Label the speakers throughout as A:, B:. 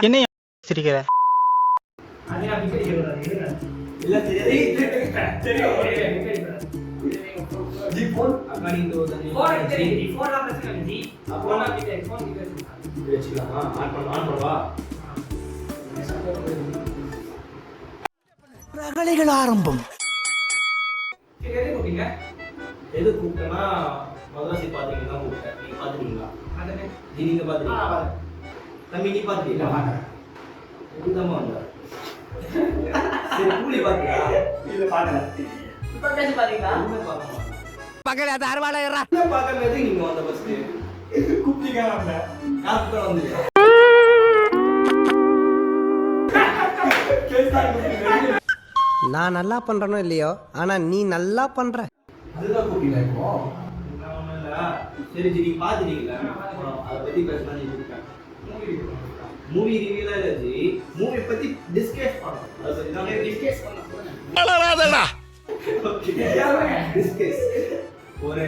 A: என்ன சிரிக்கிற?
B: ரகளைகள் ஆரம்பம்.
C: எது கூப்பிட்டேன்னா மதராசி பாத்தீங்கன்னா கூப்பிட்டேன். நீங்க பாத்துட்டீங்களா? நீங்க பாத்துட்டீங்களா? தம்பி நீ பாத்துட்டீங்களா? எதுதாம்மா வந்தா? சரி கூலி பாத்தியா? இல்ல பாக்கல. இப்ப பேசி பாத்தீங்களா?
B: பக்கத்துல அது அறுவாளையரா.
C: பாக்கல எது நீங்க வந்த ஃபர்ஸ்ட்? கூப்பிட்டீங்க வந்த. நான் கூட வந்தேன்.
B: நான் நல்லா பண்றனோ இல்லையோ, ஆனா நீ நல்லா பண்ற.
C: அதுதான் கூப்பிட்டீங்க இப்போ. நான் ஒண்ணும் இல்ல. சரி நீங்க பாத்துட்டீங்களா? அத பத்தி பேசலாம் நீ கூப்பிட்டேன். மூவி ரிவ்யூல இல்ல ஜி. மூவி பத்தி டிஸ்கஸ் பண்ணோம். அத பத்தி நான் டிஸ்கஸ் பண்ண சொல்றேன். ஓகே. டிஸ்கஸ். ஒரு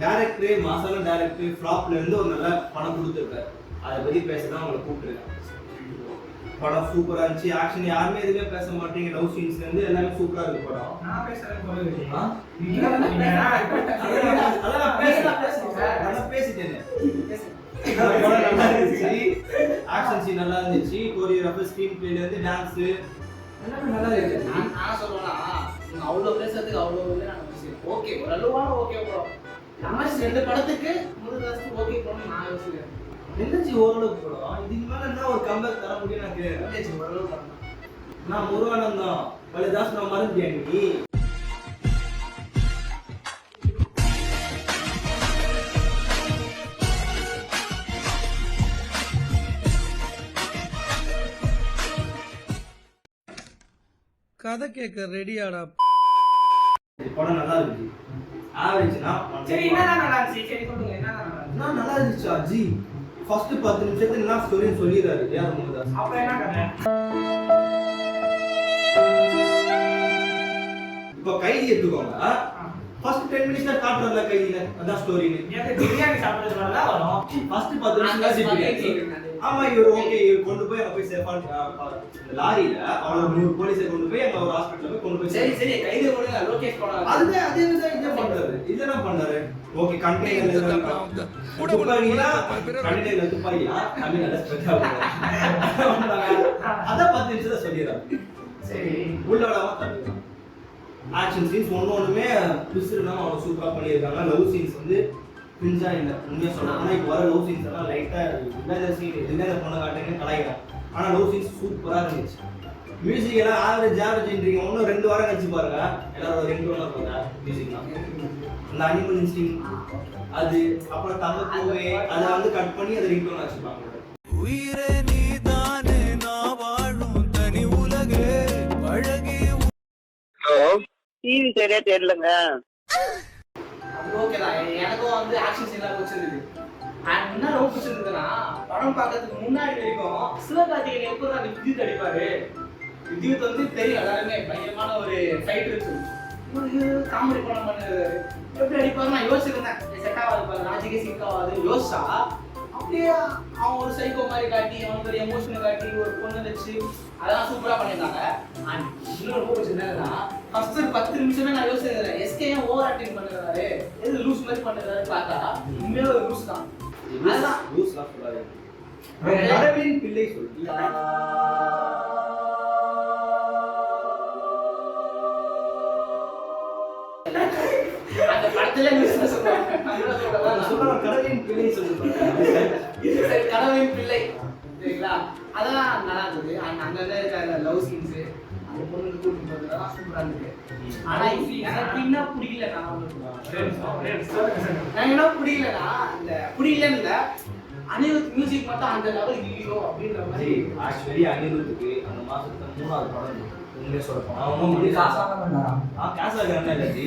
C: டைரக்டர் மாசான டைரக்டர் ஃப்ளாப்ல இருந்து ஒரு நல்ல படம் கொடுத்திருக்காரு. அத பத்தி பேச தான் உங்களை கூப்பிட்டுருக்கேன். படம் சூப்பரா இருந்துச்சு. ஆக்ஷன் யாருமே எதுவுமே பேச மாட்டீங்க. லவ் சீன்ஸ்ல இருந்து எல்லாமே சூப்பரா இருக்கு படம். நான் பேசுறேன் சொல்லுங்க. நான் பேசிட்டேன். படம் நல்லா இருந்துச்சு. ஆக்ஷன் சீன் நல்லா இருந்துச்சு. கோரியோகிராஃபர் ஸ்கிரீன் பிளேல இருந்து டான்ஸ் எல்லாமே நல்லா இருக்கு. நான் சொல்றேன்னா அவ்வளவு பேசுறதுக்கு அவ்வளவு இல்ல. நான் ஓகே ஒரு அளவான ஓகே ப்ரோ. நம்ம ரெண்டு படத்துக்கு முருகாஸ்க்கு ஓகே ப்ரோ நான் யோசிக்கிறேன். என்னச்சி ஓரளவுக்கு படம் இதுக்கு மேல என்ன ஒரு கம்பேக் தர முடியும் எனக்கு? என்னச்சி ஓரளவுக்கு படம் நான் முருகானந்தம் பலதாஸ் நான் மறந்துட்டேன் நீ.
B: கதை கேட்க ரெடியாடா.
C: படம் நல்லா இருந்துச்சு. ஆவரேஜ்னா சரி என்னடா நல்லா இருந்துச்சு? சரி சொல்லுங்க என்னடா நல்லா இருந்துச்சு? நான் நல்லா இருந்துச்சு அஜி. ஃபர்ஸ்ட் 10 நிமிஷத்துல என்ன ஸ்டோரி சொல்லிறாரு யார் முருகதாஸ். அப்ப என்ன கதை? இப்போ கைதி எடுத்துக்கோங்க. ஃபர்ஸ்ட் 10 மினிட்ஸ்ல காட்டுறல கைதில அதான் ஸ்டோரி. ஏங்க பிரியாணி சாப்பிடுறது நல்லா வரும். ஃபர்ஸ்ட் 10 நிமிஷத்துல பிரியாணி. ஆமா இவர் ஓகே இவர் கொண்டு போய் அங்க போய் சேஃபா இந்த லாரியில அவள 100 போலீஸை கொண்டு போய் அங்க ஒரு ஹாஸ்பிடல்ல போய் கொண்டு போய் சரி சரி கைதி கொண்டு லோகேஷ் போறாரு. அதே என்ன பண்றாரு? இதெல்லாம் பண்றாரு. ஓகே கண்டெய்னர்ல துப்பாக்கினா கண்டெய்னர்ல துப்பாக்கினா நம்ம நல்லா ஸ்ட்ரெச் ஆகுது. அத 10 நிமிஷத்துல சொல்லிறாரு. சரி உள்ள வராம தடுங்க. ஆக்ஷன் சீன்ஸ் ஒண்ணுமே பிசுறுனா அவங்க சூப்பரா பண்ணியிருக்காங்க. லவ் சீன்ஸ் வந்து பிஞ்சா இல்லை உண்மையாக சொல்லலாம். ஆனால் இப்போ வர லவ் சீன்ஸ் எல்லாம் லைட்டாக இந்த சீன் இந்த பொண்ணை காட்டுன்னு கலாய்க்கிறான். ஆனால் லவ் சீன்ஸ் சூப்பராக இருந்துச்சு. மியூசிக் எல்லாம் ஆவரேஜ்ன்றீங்க. ஒன்றும் 2 வாரம் கழிச்சு பாருங்க எல்லாரோட 2 வாரம் பாருங்க மியூசிக்லாம். அந்த அனிமல் இன்ஸ்டிங் அது அப்புறம் தங்கப்பூவே அதை வந்து கட் பண்ணி அதை ரிங்டோன் வச்சுப்பாங்க. உயிரே நீதானே நான் வாழும் தனி உலகே அழகே.
D: ஹலோ டிவி சரியா தெரியலங்க.
C: அது ஓகேதான். எனக்கும் வந்து ஆக்ஷன் சீன்லாம் பிடிச்சிருக்கு. என்ன ரொம்ப பிடிச்சிருக்குன்னா படம் பார்க்கறதுக்கு முன்னாடி வரைக்கும் சிவகார்த்திகேயன் எப்போ அந்த வித்யுத் அடிப்பாரு. வித்யுத் வந்து தெரியும் எல்லாருமே பயங்கரமான ஒரு ஃபைட் இருக்கு. காமெடி படம் பண்ணுறாரு. எப்படி அடிப்பாரு நான் யோசிச்சிருந்தேன். செட் ஆகாது ராஜிகே சிங்க் ஆகாது யோசிச்சா அப்படியே அவன் ஒரு சைக்கோ மாதிரி காட்டி அவனுக்கு ஒரு எமோஷனல் காட்டி ஒரு பொண்ணு வச்சு அதெல்லாம் சூப்பரா பண்ணியிருந்தாங்க. இன்னொரு ரொம்ப பிடிச்சிருந்தா ஃபர்ஸ்ட் 10 நிமிஷமே நான் யோசிச்சிருந்தேன் எஸ்கே ஏன் ஓவர் ஆக்டிங் பண்ணுறாரு எது லூஸ் மாதிரி பண்ணுறாரு பார்த்தா உண்மையில ஒரு லூஸ் தான். அதுதான் லூஸ்லாம் சொல்லாது. கடவுளின் பிள்ளை சொல்லி அந்த படத்துல லூஸ் சொல்றாங்க. கடவுளின் பிள்ளை சொல்லுவாங்க. சரி கடவுளின் பிள்ளை சரிங்களா? அதெல்லாம் நல்லா இருந்தது. அங்க இருக்க லவ் சீன்ஸ் அந்த பொண்ணுக்கு கூட்டிட்டு போறதெல்லாம் சூப்பரா இருந்தது. ஆனா எனக்கு என்ன பிடிக்கலன்னா என்ன பிடிக்கலன்னா இந்த பிடிக்கலன்னு இல்ல அனிருத் மியூசிக் மட்டும் அந்த லெவல் இல்லையோ அப்படின்ற மாதிரி. ஆக்சுவலி அனிருத்துக்கு அந்த மாசத்துல 3வது படம் உண்மையே சொல்லப்போனா அவனும் மணி காசு வாங்க வேண்டாம். காசு வாங்குறாங்க இல்ல ஜி.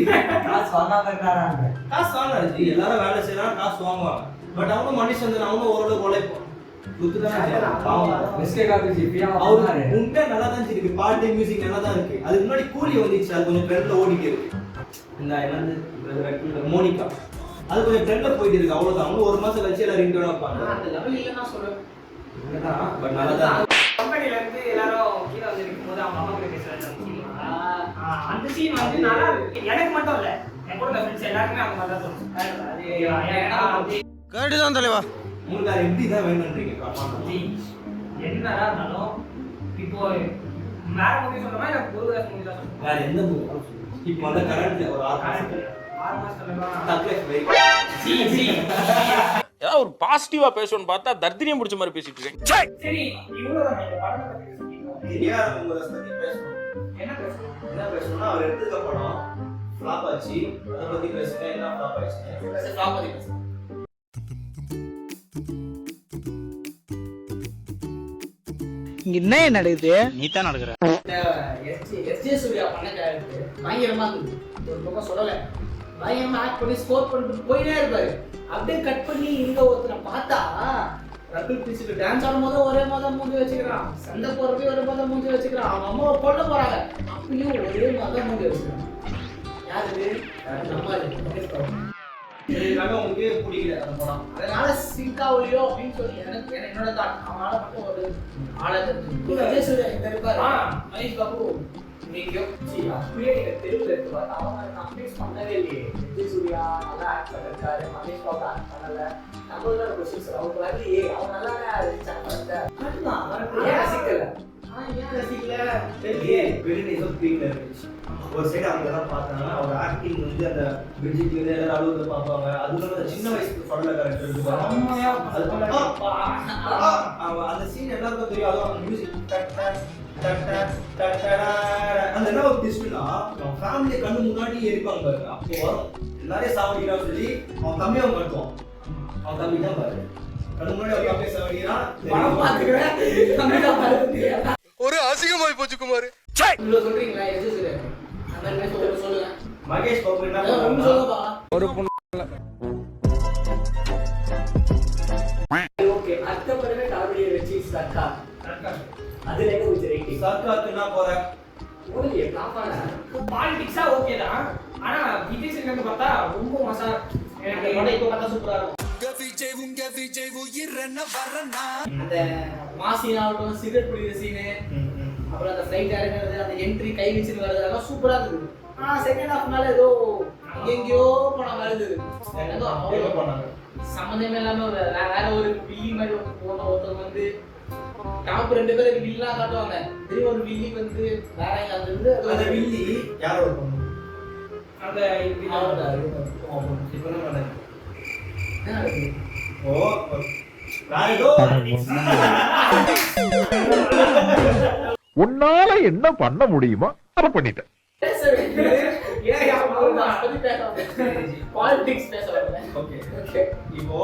C: காசு வாங்காம இருக்காங்க. காசு வாங்குறாரு ஜி. எல்லாரும் வேலை செய்யறாங்க காசு வாங்குவாங்க. பட் அவனும் மனுஷன் அவனும் ஓரளவுக்கு உழைப்பான். அவரு உண்மையா நல்லா தான் இருக்கு, பாட்டு மியூசிக் நல்லா தான் இருக்கு. அதுக்கு முன்னாடி கூலி வந்துச்சு, அது கொஞ்சம் ட்ரெண்ட்ல ஓடிட்டு இருக்கு. இந்த என்னது மோனிகா அது கொஞ்சம் ட்ரெண்ட்ல போயிட்டு இருக்கு, அவ்வளவுதான். அவங்க ஒரு மாசம் கழிச்சு எல்லாம் ரிங்டோன் வைப்பாங்க.
A: அந்த லெவல் இல்லைன்னா சொல்லுவேன்.
C: பட் நல்லா தான்
A: கம்பெனில இருந்து எல்லாரும் கீழே வந்து இருக்கும்போது அவங்க அம்மா கிட்ட பேசுறாங்க. அந்த சீன் வந்து நல்லா இருக்கு. எனக்கு மட்டும் இல்ல, என் கூட ஃப்ரெண்ட்ஸ் எல்லாருமே அந்த மாதிரி தான் தோணும். அது
B: கேட்டுதான் தலைவா.
C: உங்களுக்கு அது எப்படி தான் வேணும்ன்றீங்க?
A: என்னடா இருந்தாலும் இப்போ வேற மூவி சொல்ற மாதிரி எனக்கு குருதாஸ் மூவி தான் சொல்றேன்.
C: வேற எந்த மூவி இப்போ அந்த கரண்ட்ல ஒரு 6 மாசம் தக்லைஃப் வெரி
E: ஏதாவது ஒரு பாசிட்டிவா பேசணும்னு பார்த்தா தர்தினியம் முடிச்ச மாதிரி பேசிட்டு இருக்கேன்.
A: சரி, இவ்வளவுதான் இந்த படத்தை பத்தி பேசிட்டீங்க.
C: ஏஆர் ரஹ்மான் பத்தி பேசணும்.
A: என்ன பேசணும்?
C: என்ன பேசணும்னா அவர் எடுத்துக்க படம் ஃப்ளாப் ஆச்சு, அதை பத்தி பேசுங்க. என்ன ஃப்ளாப் ஆச்சு?
A: ஃப்ளாப் பத்தி பேசணும்.
F: என்ன நடக்குது?
E: நீ தான் நடக்கிற.
A: எஸ்ஜே சூர்யா பண்ண கேரக்டர் பயங்கரமா இருந்தது. ஒரு பக்கம் சொல்லலை, பயங்கரமா ஆக்ட் பண்ணி ஸ்கோர் பண்ணிட்டு போயிட்டே இருப்பாரு. அப்படியே கட் பண்ணி இங்க ஒருத்தனை பார்த்தா ரகுல் பிரிச்சுட்டு டான்ஸ் ஆடும்போது ஒரே மாதிரி மூஞ்சி வச்சுக்கிறான், சண்டை போறப்ப ஒரே மாதிரி மூஞ்சி வச்சுக்கிறான், அவங்க அம்மாவை கொல்ல போறாங்க அப்பயும் ஒரே மாதிரி மூஞ்சி வச்சுக்கிறான். யாரு? நம்ம
C: இதுக்காக உங்களுக்கு பிடிக்கல அந்த படம்.
A: அதனால சிங்காவலியோ அப்படின்னு சொல்லி எனக்கு என்னோட தான் அவனால மட்டும் ஒரு ஆளை தெரிஞ்சு சூர்யா இங்க இருப்பாரு. மகேஷ் பாபு நீங்க அப்படியே எங்க தெருவில் இருப்பாரு. அவங்க கம்ப்ளீட் பண்ணவே இல்லையே. விஜய் சூர்யா நல்லா ஆக்ட் பண்ணிருக்காரு, மகேஷ் பாபு ஆக்ட் பண்ணல. நம்மளோட கொஸ்டின்ஸ் அவங்க வரலையே, அவங்க நல்லா ஏன் ரசிக்கல? ஏன் ரசிக்கல தெரியலையே.
C: வெளிநீசம் பீக்ல இருந்துச்சு. ஒரு சைடு அவங்க எல்லாம் பார்த்தாங்க, அவர் ஆக்டிங் வந்து அந்த பிரிட்ஜுக்கு வந்து எல்லாரும் அழுவுறத பார்ப்பாங்க. அதுவும் அந்த சின்ன வயசுக்கு படல கேரக்டர் இருக்கு. அந்த சீன் எல்லாருக்கும் தெரியும். அதுவும் அந்த மியூசிக் அந்த என்ன ஒரு ட்விஸ்ட்னா அவன் ஃபேமிலி கண்ணு முன்னாடி எரிப்பாங்க பாரு. அப்போ வரும் எல்லாரையும் சாவடிக்கிறான்னு சொல்லி அவன் தம்பியை அவன் கட்டுவான். அவன் தம்பி தான் பாரு கண்ணு முன்னாடி அவன் தம்பியை சாவடிக்கிறான்.
A: படம் பார்த்துக்கிறேன் தம்பி தான் பாரு.
B: ஒரு அசிங்கமாய் போச்சு குமார்.
A: இவ்வளவு சொல்றீங்களா? எது சரி அந்த மாதிரி சொல்லுங்க.
C: மகேஷ் பாபு என்ன
A: ஒண்ணு
C: பண்ணுவாங்க?
A: சொல்லுப்பா.
B: ஒரு பொண்ணு
A: ஓகே, அடுத்த படமே காமெடியை வச்சு சர்க்கார். அதுல என்ன ஒரு ரேட்டிங்?
C: சர்க்காருக்கு என்ன போற?
A: ஓகே, காப்பான பாலிடிக்ஸா ஓகே தான். ஆனா விஜய் சேதுபதி பார்த்தா ரொம்ப மசா. எனக்கு படம் இப்போ பார்த்தா சூப்பரா இருக்கும். அந்த மாசினாவட்டும் சிகரெட் பிடிக்கிற சீனு, அப்புறம் அந்த ஃப்ளைட் இறங்குறது, அந்த என்ட்ரி கை வச்சுட்டு வர்றது எல்லாம் சூப்பரா இருக்குது. ஆனா செகண்ட் ஹாஃப்னால ஏதோ எங்கேயோ போன மாதிரி இருந்தது. ஏதோ
C: எங்க போனாங்க?
A: சம்மந்தமே இல்லாம வேற ஒரு வில்லி மாதிரி போன ஒருத்தர் வந்து டாப் 2 பேருக்கு வில்லா காட்டுவாங்க. திரும்ப ஒரு வில்லி வந்து வேற எங்க இருந்து
C: அந்த வில்லி யாரோ ஒரு பொண்ணு.
A: அந்த
C: இப்போ என்ன பண்ணாங்க?
A: என்ன நடக்குது?
C: ஓ வேற ஏதோ
G: உன்னால என்ன பண்ண முடியுமோ அதை பண்ணிட்டேன்.
A: பாலிடிக்ஸ் பேச வரேன்.
C: ஓகே இப்போ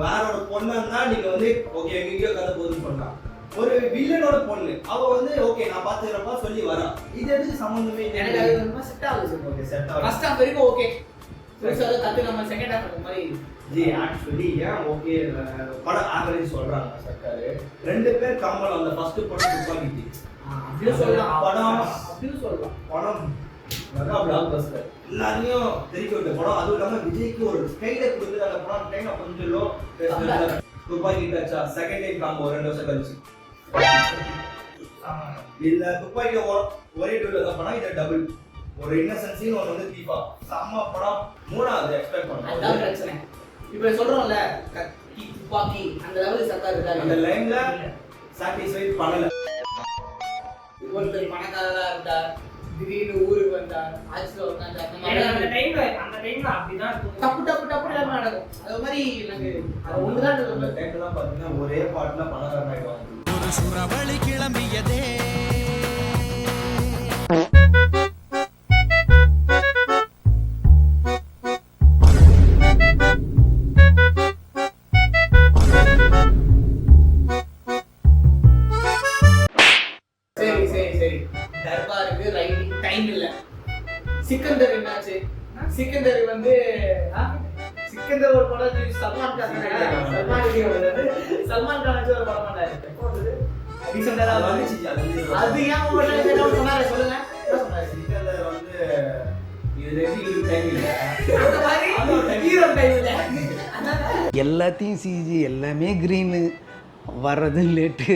C: வேற ஒரு பொண்ணு இருந்தா நீங்க வந்து ஓகே எங்கேயோ கதை போதுன்னு பண்ணலாம். ஒரு வில்லனோட பொண்ணு அவ வந்து ஓகே நான் பாத்துக்கிறப்ப சொல்லி வரா. இது எதுக்கு சம்பந்தமே இல்லை.
A: எனக்கு அது ரொம்ப செட் ஆகுது.
C: ஓகே செட் ஆகும்.
A: ஃபர்ஸ்ட் ஹாஃப் வரைக்கும் ஓகே, புதுசாக கத்து நம்ம செகண்ட் ஹாஃப் அந்த மாதிரி
C: ஜி ஆக்சுவலி ஏன் ஓகே படம் ஆவரேஜ் சொல்றாங்க சர்க்காரு. 2 பேர் கம்பல் அந்த ஃபர்ஸ்ட் படம் துப்பாக்கி
A: அப்படியே சொல்லலாம்.
C: படம்
A: அப்படியே சொல்லலாம்.
C: படம் மெகா பிளாக் பஸ்டர் எல்லாரையும் தெரிவிக்க விட்ட படம். அதுவும் இல்லாம விஜய்க்கு ஒரு ஸ்டைல கொடுத்து அந்த படம் டைம் கொஞ்சம் லோ துப்பாக்கி டச்சா செகண்ட் டைம் காம்போ 2 வருஷம் கழிச்சு இல்ல துப்பாக்கி ஒரே டூல தான் படம். இது டபுள் ஒரு இன்னசென்ஸின் ஒன்று வந்து தீபா செம்ம படம். 3வது எக்ஸ்பெக்ட்
A: அதான்
C: பண்ணேன்.
A: பிரச்சனை. இப்போ சொல்றோம்ல கத்தி துப்பாக்கி அந்த லெவலுக்கு சர்க்கார் இருக்காரு.
C: அந்த லைன்ல சாட்டிஸ்ஃபைட் பண்ணல.
A: ஒருத்தர் பணக்காரரா இருந்தார், திடீர்னு ஊருக்கு வந்தார், ஆட்சியில் உட்காந்தார். அந்த டைம்ல அப்படிதான் டப்பு டப்பு டப்பு எல்லாம் நடக்கும். அது மாதிரி எனக்கு அது ஒண்ணுதான்
C: அந்த டைம்ல தான் பாத்தீங்கன்னா ஒரே பாட்டுல பணக்காரன் ஆயிடுவாங்க.
H: ஒரு சுறவழி கிளம்பியதே
A: சிக்கந்தர் என்னாச்சு? சிக்கந்தர் வந்து இந்த ஒரு படம் சல்மான் கான் சல்மான் கான் வச்சு ஒரு படம் பண்ணாரு. எப்போ வந்தது? ரீசெண்டா
C: அது
A: வந்துச்சு.
C: வந்துச்சு, அது வந்து
A: அது ஏன் உங்களுக்கு என்ன சொன்னாரு சொல்லுங்க. என்ன சொன்னாரு?
C: சிக்கந்தர் வந்து இது ரெடி டைம் இல்ல.
A: அந்த மாதிரி ஹீரோ டைம் இல்ல.
F: எல்லாத்தையும் சிஜி எல்லாமே கிரீனு வர்றது லேட்டு.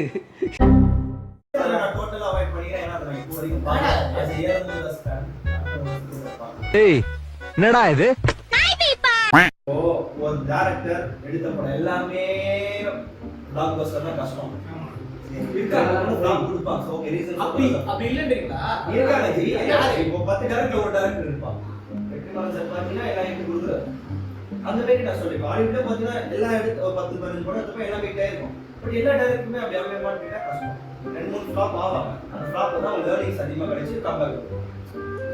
C: நான் டோட்டலா அவாய்ட் பண்ணிக்கிறேன். ஏன்னா நான் இப்போ வரைக்கும் பார்த்தேன். அது ஏறமுள்ள ஸ்டாண்ட்.
G: ஏய் என்னடா இது
C: ஓ ஒரு டைரக்டர் எடுத்த படம் எல்லாமே பிளாக் பஸ்டர்னா கஷ்டம். இருக்காங்க பிளாக் கொடுப்பாங்க. ஓகே ரீசன்
A: அப்படி இல்லன்றீங்களா?
C: இருக்காங்க ஜி. இப்போ 10 டைரக்டர் ஒரு டைரக்டர் இருப்பான். வெற்றிமாறன் சார் பாத்தீங்கன்னா எல்லாம் எடுத்து கொடுக்குறாரு. அந்த மாதிரி நான் சொல்லிப்பேன். ஹாலிவுட்ல பாத்தீங்கன்னா எல்லாம் எடுத்து ஒரு 10-15 படம் எடுத்தப்ப எல்லாம் போயிட்டே இருக்கும். பட் எல்லா டைரக்டருமே அப்படி அமையமான்னு கேட்டா கஷ்டம். 2-3 ஃபிளாப் ஆவாங்க. அந்த ஃபிளாப்ல தான் அவங்க லேர்னிங்ஸ் அதிகமாக கிடைச்சு கம்பேக் இருக்கும்.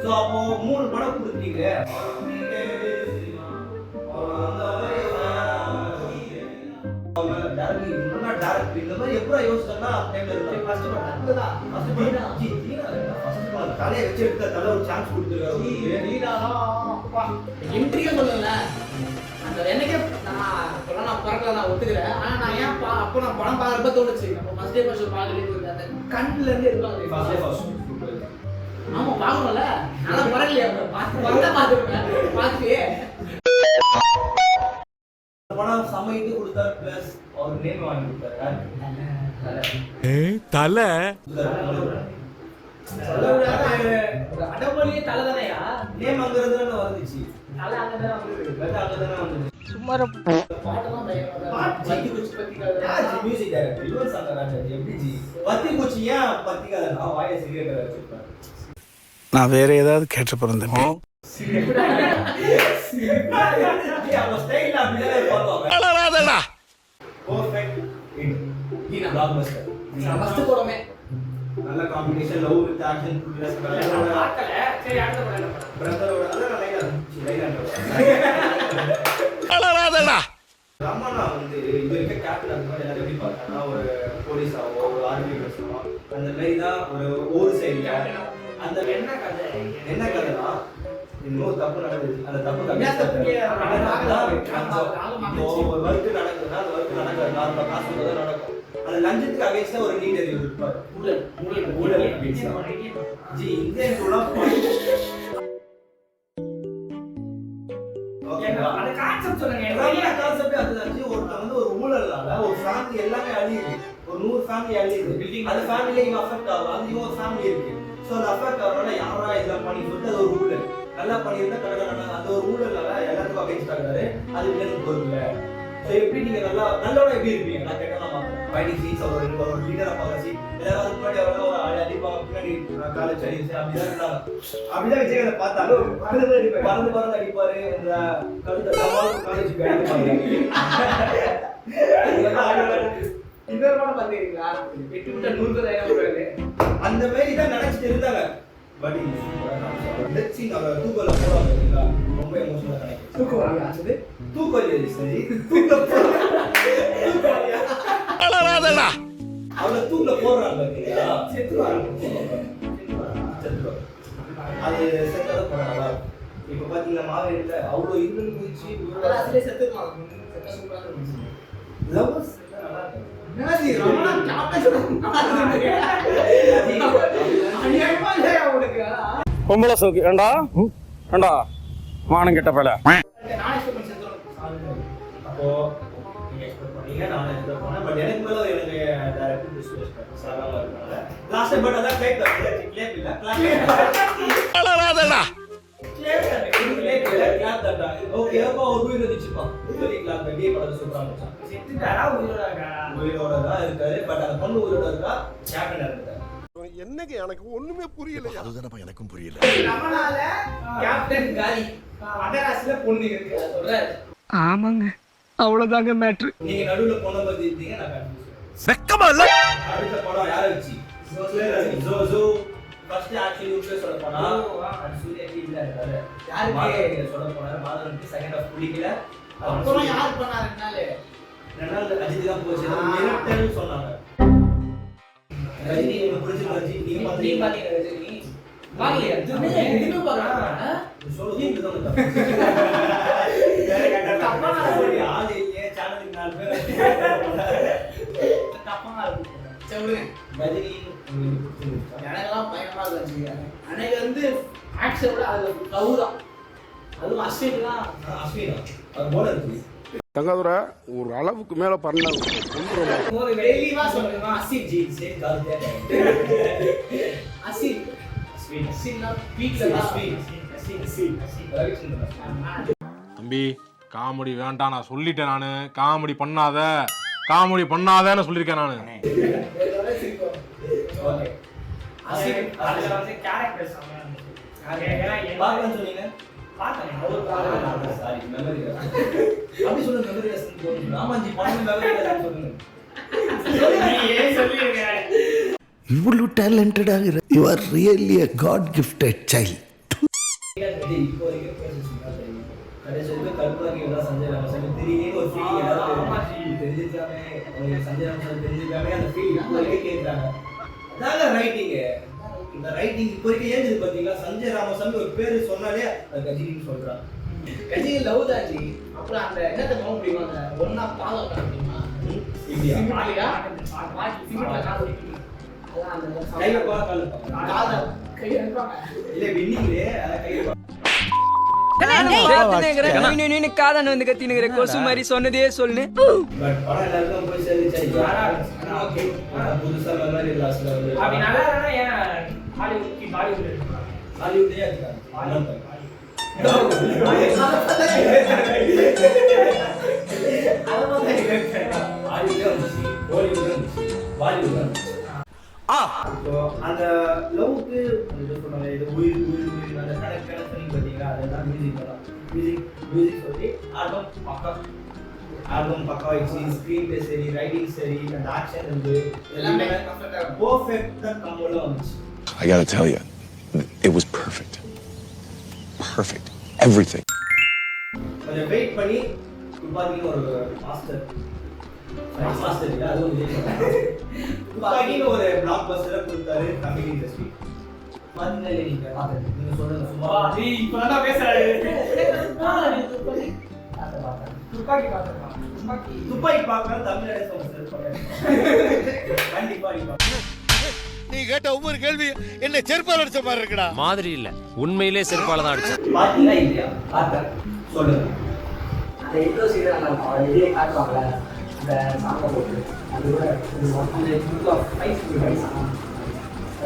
C: ஸோ அப்போ 3 படம் கொடுத்தீங்க. டேரக்டர் இந்த மாதிரி எப்போ யோசிச்சேன்னா டைம்ல இருக்கு. ஃபர்ஸ்ட் படம் அதுதான். ஃபர்ஸ்ட் படம் ஜி ஃபர்ஸ்ட் படம் தலையை வச்சு எடுத்த தலை ஒரு சான்ஸ் கொடுத்துருக்காரு.
A: என்ட்ரியே சொல்லல. அந்த என்னைக்கே நான் பறக்கல நான் ஒத்துக்கிறேன். ஆனா நான் ஏன் அப்போ நான் படம் பார்க்கறப்ப தோணுச்சு நம்ம ஃபர்ஸ்ட் டே ஃபர்ஸ்ட் பார்க்கல அந்த கண்ணுல இருந்து இருப்பாங்க.
C: ஃபர்ஸ்ட்
A: ஆமா பார்க்கணும்ல. நான் பறக்கலையா பார்த்துருக்கேன் பார்த்து
C: படம் சமைத்து கொடுத்தார். பிளஸ் அவர் நேம் வாங்கி கொடுத்தாரு.
H: தலை
A: அடமொழியே தலை தானையா?
C: நேம் அங்கிருந்து வந்துச்சு.
A: தலை அங்கதானே வந்து
C: அங்கதானே வந்துச்சு.
F: சும்மா
A: பாட்டெல்லாம் பத்தி குச்சி பத்தி
C: மியூசிக் டைரக்டர் யுவன் சங்கர் ராஜா எப்படி ஜி பத்தி குச்சி ஏன் பத்தி கதை நான் வாயை சிகரெட் வச்சிருப்பேன்.
H: நான் வேற ஏதாவது கேட்டு பிறந்தேன்.
C: அவங்க ஸ்டைல்ல அப்படியே பண்ணுவாங்க. பெர்ஃபெக்ட் இன் பிளாக்பஸ்டர்.
A: ஃபர்ஸ்ட் படமே
C: நல்ல combination love with action plus
A: பார்க்கல. சரி அடுத்த படம்
C: பிரதரோட அதான்
H: வளராதடா.
C: ரமணா வந்து இது இருக்க கேப்டன் அந்த மாதிரி எல்லாரும் எப்படி பார்த்தாங்கன்னா ஒரு போலீஸாவோ ஒரு ஆர்மி பர்சனோ அந்த மாதிரி தான் ஒரு சைடுல அந்த என்ன கதைனா இன்னொரு தப்பு நடக்குது. அந்த தப்பு ஒரு ஒர்க்கு நடக்குதுன்னா அந்த ஒர்க்கு நடக்காது. நார்மலா காசு தான் நடக்கும். அந்த லஞ்சத்துக்கு அகைன்ஸ்டா ஒரு நீட் அறிவு இருப்பார். ஊழல் ஜி இந்தியன்
A: அந்த கான்செப்ட் சொல்லுங்க.
C: கான்செப்ட் அதுதான் ஜி. ஒருத்தன் வந்து ஒரு ஊழல்னால ஒரு ஃபேமிலி எல்லாமே அழியுது. ஒரு 100 ஃபேமிலி அழியுது. அந்த ஃபேமிலியில இவன் அஃபெக்ட் ஆகும். அது ஒரு ஃபேமிலி இருக்கு. ஸோ அந்த அஃபெக்ட் ஆகிறனால யாரா இதெல்லாம் பண்ணி சொல்லிட்டு அது ஒரு ஊழல். நல்லா பண்ணியிருந்தா கடற்கரை அந்த ஒரு ஊழல்னால எல்லாத்துக்கும் அகைன்ஸ்ட் ஆகுறாரு. அது வில்லனுக்கு பொருள். ஸோ எப்படி நீங்க நல்லோட எப்படி இருப்பீங்க? நான் கேட்டேன் ஃபைட்டிங் சீன்ஸ் ஒரு லீடரா பார்க்க சீன் எல்லாரும் அதுக்கு முன்னாடி அவங்க ஒரு அடிப்பாங்க பின்னாடி காலேஜ் அடிச்சு அப்படிதான் இருந்தாங்க. அப்படிதான் விஜயகாந்தை பார்த்தாலும் பறந்து அடிப்பாரு. இந்த கழுத்தை காலேஜுக்கு
A: இன்னொரு படம் பாத்தீங்களா? 8 விட்ட 100 டைலாக்
C: அந்த மாதிரி தான் நினைச்சிட்டு இருந்தாங்க. பட் டெத் சீன் அவ தூக்கல போறாங்க. ரொம்ப எமோஷனலா கனெக்ட்.
A: தூக்குவாங்க.
C: தூக்கல சரி
H: வளராதடா.
C: அவளை தூக்கல போடுறாங்க. செத்துவாங்க. அது செத்தத போறாங்க. இப்ப பாத்தீங்கன்னா மாவேலில அவ்வளவு இருந்துன்னு குதிச்சு
A: அதுல செத்துவாங்க. செத்த சூப்பரா இருந்துச்சு.
C: லவ்வர்ஸ் நல்லா இருக்கு.
A: என்னது ரமணா கேப்டன் அநியாயமா இல்லையா உனக்கு?
E: பொம்பளை சோக்கு ஏண்டா ஏண்டா மானம் கெட்ட பல.
A: நான் எக்ஸ்பெக்ட் செத்துறேன்.
C: அப்போ நீங்க எக்ஸ்பெக்ட் பண்ணீங்க, நான் எக்ஸ்பெக்ட் பண்ணேன். பட் எனக்கு மேல எனக்கு டைரக்டர் டிஸ்கஸ் சாராம இருக்காங்க. லாஸ்ட் பட் அதான் கிளிக் இல்ல
H: வளராதடா.
C: ஓகே அப்போ ஒரு உயிர் வந்துச்சுப்பா. கிளாக் கே படம் சூப்பரா இருந்துச்சு.
A: செத்துட்டாரா
C: உயிரோட தான் இருக்காரு. பட் அந்த பொண்ணு உயிரோட இருக்கா, கேப்டன் இருக்காரு.
G: என்னங்க எனக்கு ஒண்ணுமே புரியல. அதுதானப்பா எனக்கும் புரியல.
A: ரமணால கேப்டன் காலி, மதராஸ்ல பொண்ணு இருக்கு சொல்றாரு.
F: ஆமாங்க அவ்வளவுதாங்க மேட்ரு.
C: நீங்க நடுவுல பொண்ணை பத்தி இருக்கீங்க, நான் கன்ஃபியூஸ்.
H: வெக்கமா இல்ல?
C: அடுத்த படம் யாரை வச்சு? ஜோ ஃபர்ஸ்ட் ஆக்சுவலி யூஸ் சொல்ல போனா அது சூர்யா இல்ல இருக்காரு. யாருக்கு சொல்ல போனா மாதவனுக்கு செகண்ட் ஆஃப் புடிக்கல.
A: அப்புறம் யார் பண்ணாருனாலே
C: ரெண்டாவது அஜித் தான் போச்சு. மிரட்டல் சொன்னாங்க. ரஜினி உங்களுக்கு பிடிச்சிருக்கா? ரஜினி நீங்க பாத்தீங்க ரஜினி பாக்கலையா? எதுமே பார்க்கறாங்க. சொல்லுங்க தான்
A: தப்பான ஆளு.
C: ஆளு இல்லையே, சேனலுக்கு 4 பேர்
A: தப்பான ஆளு. சரி விடுங்க.
C: ரஜினி உங்களுக்கு பிடிச்சிருந்துச்சா?
A: எனக்கெல்லாம் பயங்கரமா இருந்துச்சு. எனக்கு வந்து ஆக்ஷன் விட அது லவ் தான். அதுவும் அஸ்வின்லாம்
C: அஸ்வினா அது போல இருக்கு.
H: தங்காதுரை ஒரு அளவுக்கு மேல பண்ண
A: ஒரு தெளிவா சொல்லுங்க. அஸ்வின் ஜி
C: சரி காது
A: அஸ்வின்
C: அஸ்வின்
A: அஸ்வின்னா வீட்ல தான்
C: ரவிச்சந்திரன்.
I: தம்பி காமெடி வேண்டாம், நான் சொல்லிட்டேன். நானு காமெடி பண்ணாதன்னு சொல்லியிருக்கேன் நானு.
C: ஓகே அஸ்வின்
A: அதுல வந்து கேரக்டர்ஸ்
C: பாக்கன்னு சொன்னீங்க. சாரி மெமரி அப்படி சொல்லுங்க. மெமரி லெஸ் போடுங்க. ராமாஜி பாட்டு மெமரி லெஸ் சொல்லுங்க.
H: இவ்வளவு டேலண்டடாக you are really a god gifted child.
C: இப்போ வரைக்கும் பேசிட்டு தெரியும். கடைசி வரைக்கும் கல்பனாக்கு எல்லாம் சஞ்சய் ராமசாமி திடீர்னு ஒரு ஃபீல் ஏதாவது தெரிஞ்சிருக்காமே, உங்களுக்கு சஞ்சய் ராமசாமி தெரிஞ்சிருக்காமே அந்த ஃபீல் இப்போ வரைக்கும் கேட்குறாங்க. அதாங்க ரைட்டிங்கு. இந்த ரைட்டிங் இப்போ வரைக்கும் ஏன் பார்த்தீங்களா? சஞ்சய் ராமசாமி ஒரு பேர் சொன்னாலே அது கஜினின்னு சொல்கிறான்.
A: கஜினி லவ் தான் ஜி. அப்புறம் அந்த என்னத்தை நோக்க முடியுமா? அந்த ஒன்னா பாலம் முடியுமா?
C: இப்படியா?
A: சிமிட்டியா? சிமிட்ல காதல். அதான் அந்த
C: கையில கால்
A: காதல் கை எடுப்பாங்க.
C: இல்லை வின்னிங்லே அதை கையில்
F: காதன் வந்து கத்தினுங்கிற கொசு மாதிரி சொன்னதே சொல்லு.
C: பட் படம் எல்லாருக்கும் போய் சேர்ந்துச்சு. ஓகே புதுசாக மெமரி லாஸ்ட்ல வந்து
A: அப்படி நல்லா இருந்தா ஏன் பாலிவுட் எடுப்பாங்க?
C: ஹாலிவுட்லயே இருக்காங்க. அந்த லவ்க்கு இது உயிர் உயிர் உயிர் அந்த கனெக்ட் பண்ணி பார்த்தீங்களா? அதெல்லாம் மியூசிக் தான். மியூசிக் சொல்லி ஆல்பம் பக்கா வச்சு ஸ்க்ரீன் பிளே சரி, ரைட்டிங் சரி, அந்த ஆக்ஷன் இருந்து எல்லாமே பர்ஃபெக்ட்டா கம்போல வந்துச்சு.
G: I gotta tell you, it was perfect. Perfect. Everything.
C: கொஞ்சம் வெயிட் பண்ணி துப்பாக்கின்னு ஒரு மாஸ்டர் இல்ல, அது ஒரு துப்பாக்கின்னு ஒரு பிளாக் பஸ்டரை கொடுத்தாரு தமிழ் இண்டஸ்ட்ரி. பாத்தீங்களா நீங்க நீங்க சொல்லுங்க சும்மா.
A: இப்பதான் பேசுறாரு.
C: துப்பாக்கி பார்க்கணும் தமிழ் அடைச்சு கண்டிப்பா
H: நீ கேட்ட ஒவ்வொரு கேள்வி என்ன செருப்பால் அடிச்ச மாதிரி இருக்குடா.
E: மாதிரி இல்ல, உண்மையிலே செருப்பால தான் அடிச்சேன்.
C: பாத்தீங்களா இல்லையா? பார்த்தேன். சொல்லுங்க.
A: அந்த இன்ட்ரோ சீன் அந்த இதே காட்டுவாங்கல அந்த சாங்க போட்டு அது கூட அந்த குரூப் ஆஃப் 5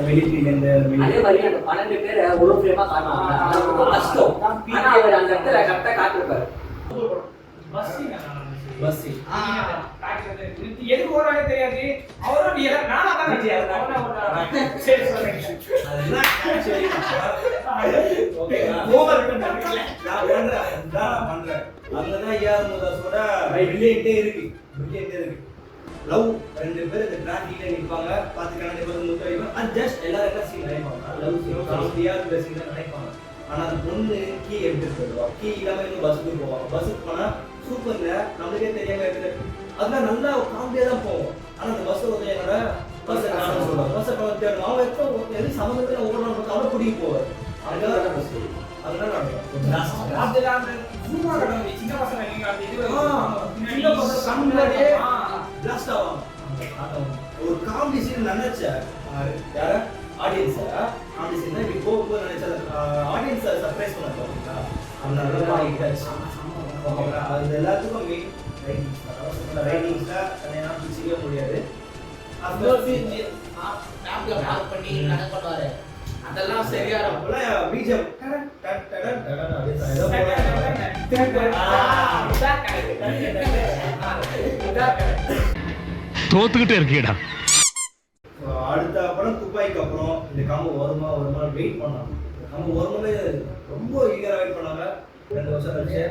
C: வெளியில இந்த
A: அதே மாதிரி அந்த 12 பேரை ஒரு ஃப்ரேமா காட்டுவாங்க. அது ரொம்ப கஷ்டம். ஆனா அவர் அந்த இடத்துல கரெக்ட்டா காட்டிருப்பாரு.
C: பஸ்
A: எதுக்கு ஓடுறாங்க தெரியாது. அவரும் நானா தான் சரி சொல்றேன்.
C: அதெல்லாம் ஆக்சுவலி ஓகே ஓவர் பண்றேன். நான் பண்றேன். அங்கதான் ஏஆர் முருகதாஸோட பிரில்லியன்ட்டே இருக்கு. லவ் 2 பேர் இந்த டிராஃபிக்ல நிப்பாங்க. பார்த்து கண்ணாடி பார்த்து முத்தடிப்பாங்க. அது ஜஸ்ட் எல்லாரும் என்ன சீன் நினைப்பாங்க. லவ் சீன் காமெடியா இந்த சீன் நினைப்பாங்க. ஆனா அந்த பொண்ணு கீ எடுத்துட்டு போயிடுவா. கீ இல்லாம இன்னும் பஸ்ஸுக்கு போவாங்க. பஸ்ஸுக்கு போனா சூப்பர்ல நம்மளுக்கே தெரியாம எடுத்துட்டு அதெல்லாம் நல்லா காமெடியா தான் போவோம். ஆனா அந்த பஸ் வந்து என்னோட பஸ் நான் சொல்லுவேன். பஸ் தேடணும். அவன் எப்போ எது சம்மந்தத்தில் ஓடுறான்னு அவனை பிடிக்க போவார். அங்கதான் பஸ் அதெல்லாம் நடக்கும்.
A: சின்ன பசங்க
C: பிளாஸ்ட் ஆகும். ஒரு காமெடி சீன் நினைச்சேன். யார ஆடியன்ஸ் காமெடி சீன் இப்படி போக நினைச்சேன். ஆடியன்ஸை சர்ப்ரைஸ் பண்ண பார்த்தீங்களா? அந்த நல்லா பாடிட்டாச்சு. ஓகேங்களா? அது எல்லாத்துக்கும் மெயின் ரைட்டிங்ஸ்ல தனியாக பிடிச்சிக்கவே முடியாது.
A: அதெல்லாம் சரியா இருக்கும்.
C: பிஜிஎம்
F: தோத்துக்கிட்டே இருக்கீடா.
C: அடுத்த படம் துப்பாய்க்கு அப்புறம் இந்த கம்பு வருமா வெயிட் பண்ணாங்க. இந்த கம்பு வரும்போது ரொம்ப ஈகரா வெயிட் பண்ணாங்க. 2 வருஷம் கழிச்சு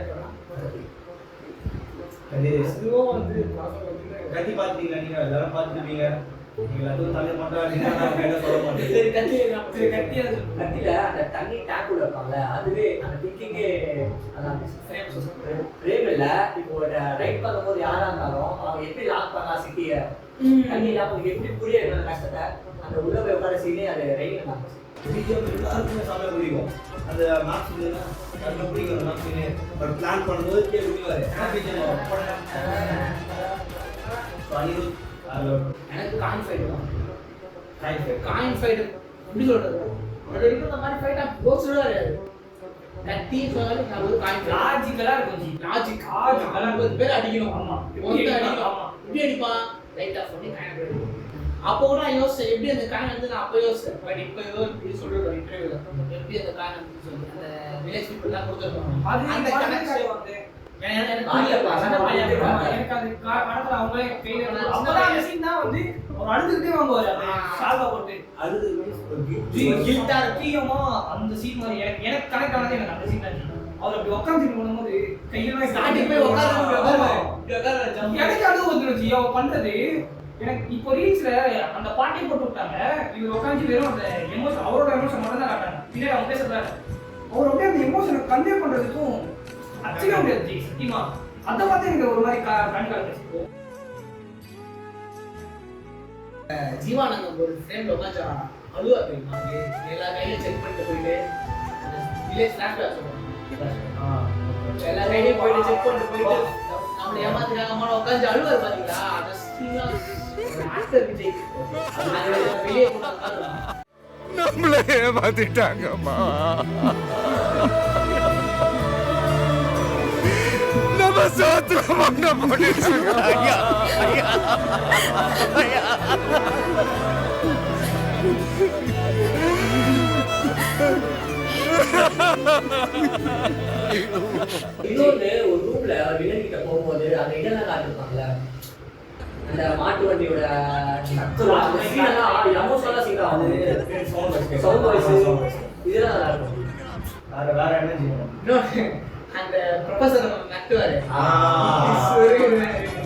C: கத்தி பார்த்துட்டீங்களா? நீங்க எல்லாரும் பார்த்துருப்பீங்க. நீங்க எல்லாத்தையும் தலையை மட்டும் சொல்ல மாட்டேன்.
A: கத்தில அந்த தண்ணி டேங்க் உள்ள இருப்பாங்கல்ல, அதுவே அந்த திங்கிங்கே ஃப்ரேம் இல்ல. இப்போ ரைட் பண்ணும்போது யாரா இருந்தாலும் அவங்க எப்படி லாக் பண்ணா சிட்டிய தண்ணி இல்லாம எப்படி புரிய கஷ்டத்தை அந்த உள்ள போய் உட்கார சீனே அது ரைட்
C: பிஜிஎம் எல்லாருக்குமே செம்ம பிடிக்கும். அந்த மேக்ஸ் இதுனா எனக்கு பிடிக்கும் அந்த மேக்ஸ். பட் பிளான் பண்ணும்போது கேள்விவாரு
A: எனக்கு காயின் ஃபைட் தான். காயின் ஃபைட் எப்படி சொல்றது? அது வரைக்கும் இந்த மாதிரி ஃபைட்டா போச்சுடாரு. கத்தி சொன்னாலே நான் ஒரு காயின் லாஜிக்கலா இருக்கும். லாஜிக் 50 பேர் அடிக்கணும். ஆமா. ஒருத்த அடிக்கணும். ஆமா. இப்படி அடிப்பான். ரைட் ஆஃப் பண்ணி காயின் அடிக்கணும். அப்போ கூட நான் யோசிச்சேன் எப்படி அந்த காயின் வந்து நான் அப்போ யோசிச்சேன். பட் இப்போ ஏதோ இப்படி சொல்றது இன்டர்வியூல எப்படி அந்த காயின் வந்து சொல்லி அந்த வில்லேஜ் பீப்புள் தான் கொடுத்துருக்காங்க. அந்த கனெக்ஷன் வந்து எனக்கு அது படத்துல அவங்களே கையில அப்பதான் அந்த சீன் தான் வந்து ஒரு அழுதுகிட்டே வாங்குவாரு அந்த ஷால்வா போட்டு அழுது கில்ட்டா இருக்கீமா அந்த சீன் மாதிரி எனக்கு கனெக்ட் ஆனது எனக்கு அந்த சீன் தான். அவர் அப்படி உட்காந்து பண்ணும்போது கையில ஸ்டார்டிங் போய் உட்காந்து எனக்கு அழுது வந்துருச்சு அவன் பண்றது. எனக்கு இப்போ ரீல்ஸ்ல அந்த பாட்டை போட்டு விட்டாங்க. இவர் உட்காந்து வெறும் அந்த எமோஷன் அவரோட எமோஷன் மட்டும் தான் காட்டாங்க. பின்னாடி அவங்க பேசுறாரு அவர் அப்படியே அந்த எமோஷனை கன்வே பண்றதுக்கும் அச்சவே முடியாது சத்தியமா. அதை பார்த்து எனக்கு ஒரு மாதிரி கண்காணிச்சு ஜீவானந்தம் ஒரு ஃப்ரெண்ட் உட்காந்து அழுவா தெரியுமா? எல்லா கையிலும் செக் பண்ணிட்டு போயிட்டு வில்லேஜ் ஃபிளாஷ்பேக் சொல்லுவாங்க. எல்லா கையிலையும் போயிட்டு செக் பண்ணிட்டு போயிட்டு நம்மளை ஏமாத்தினாங்க உட்காந்து அழுவாரு பாத்தீங்களா? அந்த ஆக்டர் விஜய் வெளியே போட்டு
H: நம்மளே ஏமாத்திட்டாங்கம்மா. நம்ம சாத்திரமான பண்ணிட்டாங்க. ஐயா ஐயா ஐயா.
A: இன்னொன்று ஒரு ரூம்ல விலங்கிட்ட போகும்போது அந்த இதெல்லாம் காட்டிருப்பாங்கல்ல அந்த மாட்டு வண்டியோட இதெல்லாம் நல்லா இருக்கும்.
C: வேற என்ன செய்யணும்?
A: அந்த ப்ரொஃபசர் நட்டுவாரு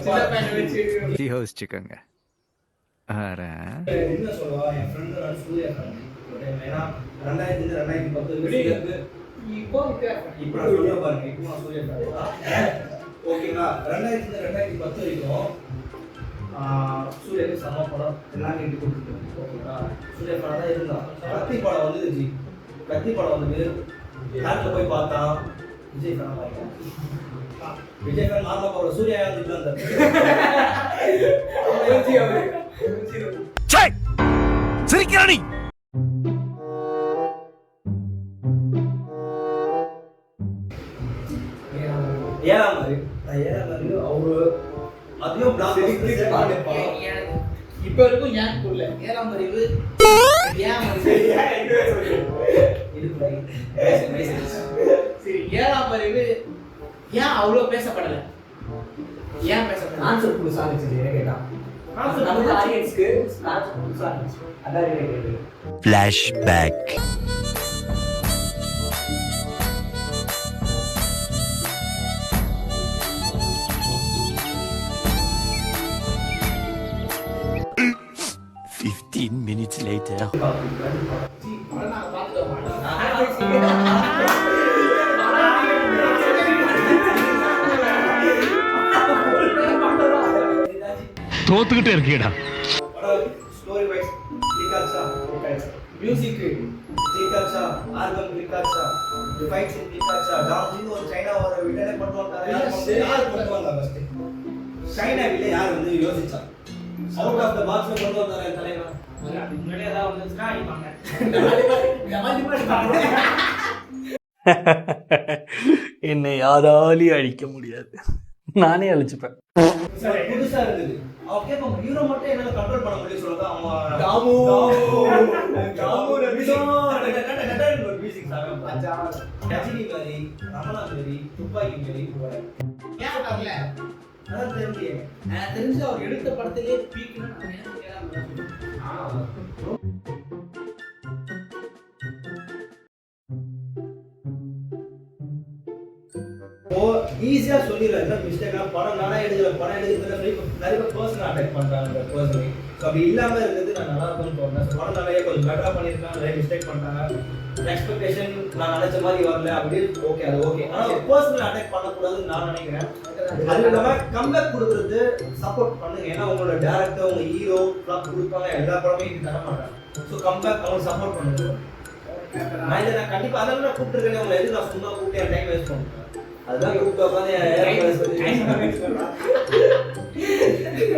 A: சின்ன பையனை வச்சு
H: யோசிச்சுக்கோங்க.
C: என்ன சொல்லுவா என் ஃப்ரெண்டு நான் சூர்யா ஃப்ரெண்ட். ஏன்னா 2000
A: இப்போ
C: இப்போ நான் சொல்ல பாருங்க. இப்போ நான் சூர்யா ஃப்ரெண்ட் ஓகேங்களா. 2000 வரைக்கும் சூர்யாவுக்கு சம படம் எல்லாமே இட்டு கொடுத்துருக்கோம். ஓகேங்களா. சூர்யா படம் தான் இருந்தான். கத்தி படம் வந்துச்சு. கத்தி படம் வந்து தேட்டரில் போய் பார்த்தா விஜய் ஃபேன் ஆகிட்டேன். விஜய் ஃபேன் நார்மலாக போகிற சூர்யா வந்துட்டு இருந்தார்.
H: சிரிக்கிறானி.
C: ஏழாம் மாதிரி அவரு அதையும்
A: இப்ப வரைக்கும் ஏன் புரியல. ஏழாம் அறிவு சரி ஏழாம் அறிவு ஏன் அவ்வளவு பேசப்படல? ஏன் பேசப்படல? ஆன்சர் புதுசா இருந்துச்சு கேட்டான். நம்ம ஆடியன்ஸ்க்கு ஆன்சர் புதுசா இருந்துச்சு. அதான் எனக்கு
H: ஃபிளாஷ்பேக். minutes later. தோத்துக்கிட்டே இருக்கீடா.
C: ஸ்டோரி வைஸ் கிளிக்காச்சா மியூசிக் கிளிக்காச்சா ஆல்பம் கிளிக்காச்சா ஃபைட்ஸ் கிளிக்காச்சா டான்ஸ் ஒரு சைனா வர வில்லனை கொண்டு வந்தாங்க. யார் கொண்டு வந்தாங்க? ஃபர்ஸ்ட் சைனா வில்ல யார் வந்து யோசிச்சா? அவுட் ஆஃப் தி பாக்ஸ்ல கொண்டு வந்தாங்க தலைவன். முன்னாடியே அத வந்துச்சுனா அடிப்பாங்க.
J: என்னை யாராலையும் அழிக்க முடியாது. நானே அழிச்சுப்பேன்.
C: புதுசா இருந்தது. அவ கேட்பாங்க ஹீரோ மட்டும் என்னால கண்ட்ரோல் பண்ண முடியும் சொல்றது. அவன் டாமு ஒரு மியூசிக் சாங் பச்சா ரஜினி மாதிரி ரமணா மாதிரி துப்பாக்கி மாதிரி போறாரு. ஏன் வரல? அதான் தெரியல. நான் தெரிஞ்சு அவர் எடுத்த படத்திலே பீக்னு நான் நினைக்கிறேன். ஓ ஈஸியா சொல்லிடுறாங்க. மிஸ்டேக்கா படம் நானே எடுக்கிற படம் எடுக்கிறது நிறைய பர்சனல் அட்டாக் பண்றாங்க. பர்சனலி அப்படி இல்லாம இருக்கிறது நான் நல்லா இருக்கும்னு தோணுறேன். படம் நிறைய கொஞ்சம் பெட்டரா பண்ணியிருக்காங்க. நிறைய மிஸ்டேக் பண்ணிட்டாங்க. எக்ஸ்பெக்டேஷன் நான் நினைச்ச மாதிரி வரல அப்படி ஓகே அது ஓகே. ஆனால் பர்சனல் அட்டாக் பண்ணக்கூடாதுன்னு நான் நினைக்கிறேன். அது இல்லாமல் கம்பேக் கொடுக்குறது சப்போர்ட் பண்ணுங்க. ஏன்னா உங்களோட டேரக்டர் உங்க ஹீரோ கொடுப்பாங்க எல்லா படமே இது தர மாட்டாங்க. ஸோ கம்பேக் அவங்க சப்போர்ட் பண்ணுங்க. நான் இதை நான் கண்டிப்பா அதனால நான் கூப்பிட்டுருக்கேன் உங்களை எதுக்கு நான் சும்மா கூப்பிட்டு என் டைம் வேஸ்ட் பண்ணுறேன் அதுதான் கூப்பிட்டு உட்காந்து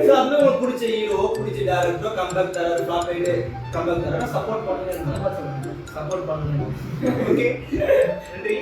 C: ஸோ அப்படியே உங்களுக்கு பிடிச்ச ஹீரோ பிடிச்ச டேரக்டரோ கம்பேக் தராரு ஃப்ளாப் ஆகிட்டு கம்பேக் தராரு சப்போர்ட் பண்ணுங்க சப்போர்ட் பண்ணுங்க ஓகே நன்றி